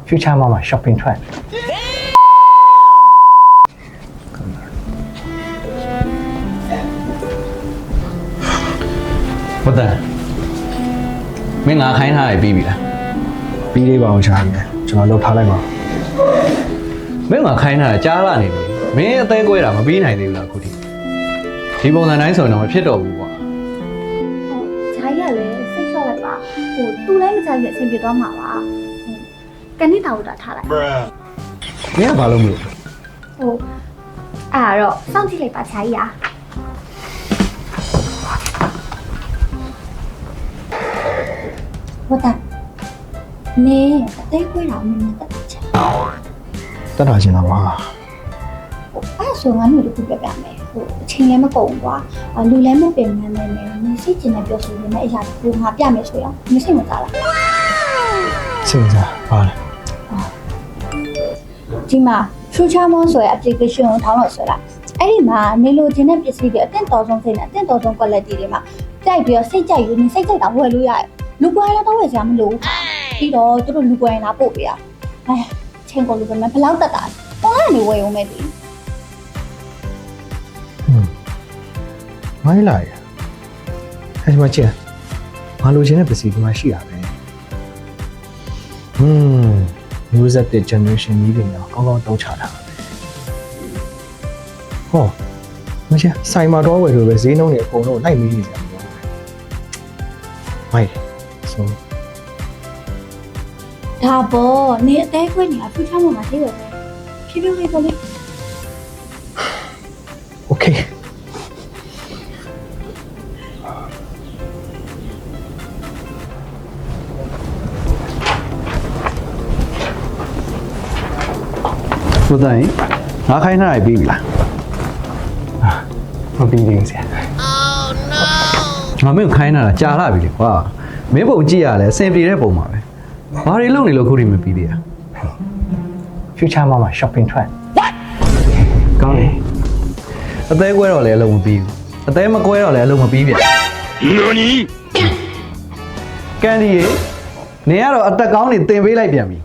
Future Mama Shopping Trend ဟုတ်တယ်မင်းငါခိုင်းထားရပြီးပြီလား ပြီးလေးပါအောင်ရှာနေကျွန်တော်လှုပ်ထားလိုက်ပါ မင်းငါခိုင်းထားတာကြားလာနေပြီမင်းအသေးကွဲတာမပြီးနိုင်သေးဘူးလားအခုထိဒီပုံစံတိုင်းဆိုတော့မဖြစ်တော့ဘူးကွာ ဂျာကြီးကလည်းစိတ်လျှော့လိုက်ပါသူလည်းမကြိုက်ရအဆင်ပြေသွားမှာပါကနေတာဝတာထားလိုက် မင်းကဘာလို့မလို့ အဲ့တော့စောင့်ကြည့်လိုက်ပါဂျာကြီးဟုတ်တယ်နေအသေးခွေးတာမင်းတက်ချင် တက်တာချင်းတော့ပါ အဲ့ဆိုငါတို့တို့ပြပြမယ်အချိန်လည်းမကုန်ကွာလူလည်းမပင်မန်းနေနေမစိတ်ကျင်တဲ့ပြောဆိုနေတဲ့အရာကိုငါပြမယ်ဆိုရင်မစိတ်မသားလား စိတ်စားပါလေ ဒီမှာ Future Mall ဆိုတဲ့ application ကိုထောင်းလို့ဆွဲလိုက်အဲ့ဒီမှာနေလိုချင်တဲ့ပစ္စည်းတွေအသင့်တော်ဆုံးစိတ်နဲ့အသင့်တော်ဆုံး quality တွေမှာတိုက်ပြီးတော့စိတ်ကြိုက်ယူနေစိတ်ကြိုက်တာဝယ်လို့ရတယ်လူကွာလာတော့ဝယ်စရာမလိုဘူးပြီးတော့သူတို့လူကွာရင်လာပို့ပေးရချင်းကိုလူပဲဘယ်လောက်တက်တာပေါ်လာနေဝယ်အောင်မဲ့ဒီ မိုင်းလာရအဲ့ဒီမှာကျန်ငါလိုချင်တဲ့ပစ္စည်းဒီမှာရှိတာပဲမျိုးဆက်တဲ့ generation ကြီးတွေတော့ကောင်းကောင်းတောင်းချတာဟောမချင်ဆိုင်မှာတော့ဝယ်လို့ပဲဈေးနှုန်းတွေအကုန်လုံးလိုက်မီးနေကြတယ်မိုင်းဆို ဒါပေါ်နေအသေးခွင့်နေတာ Future Mall မှာသိရတယ်ဖြည်းဖြည်းလေးပေါ်လေး โอเค ဟုတ်တယ်ငါခိုင်းထားရပြီးပြီလား မပြီးသေးဘူးဆရာ ငါမင်းကိုခိုင်းထားတာကြာလာပြီလေကွာမင်းပုံကြည့်ရလဲအဆင်ပြေတဲ့ပုံပါပဲဘာတွေလုပ်နေလို့ခုထိမပြီးသေးရ Future Mama Shopping Trend ကောင်းတယ်အသေးကွဲတော့လည်းအလုံးမပြီးဘူးအသေးမကွဲတော့လည်းအလုံးမပြီးပြန်ကန်ဒီရေနေကတော့အတက်ကောင်းနေတင်ပေးလိုက်ပြန်ပြီ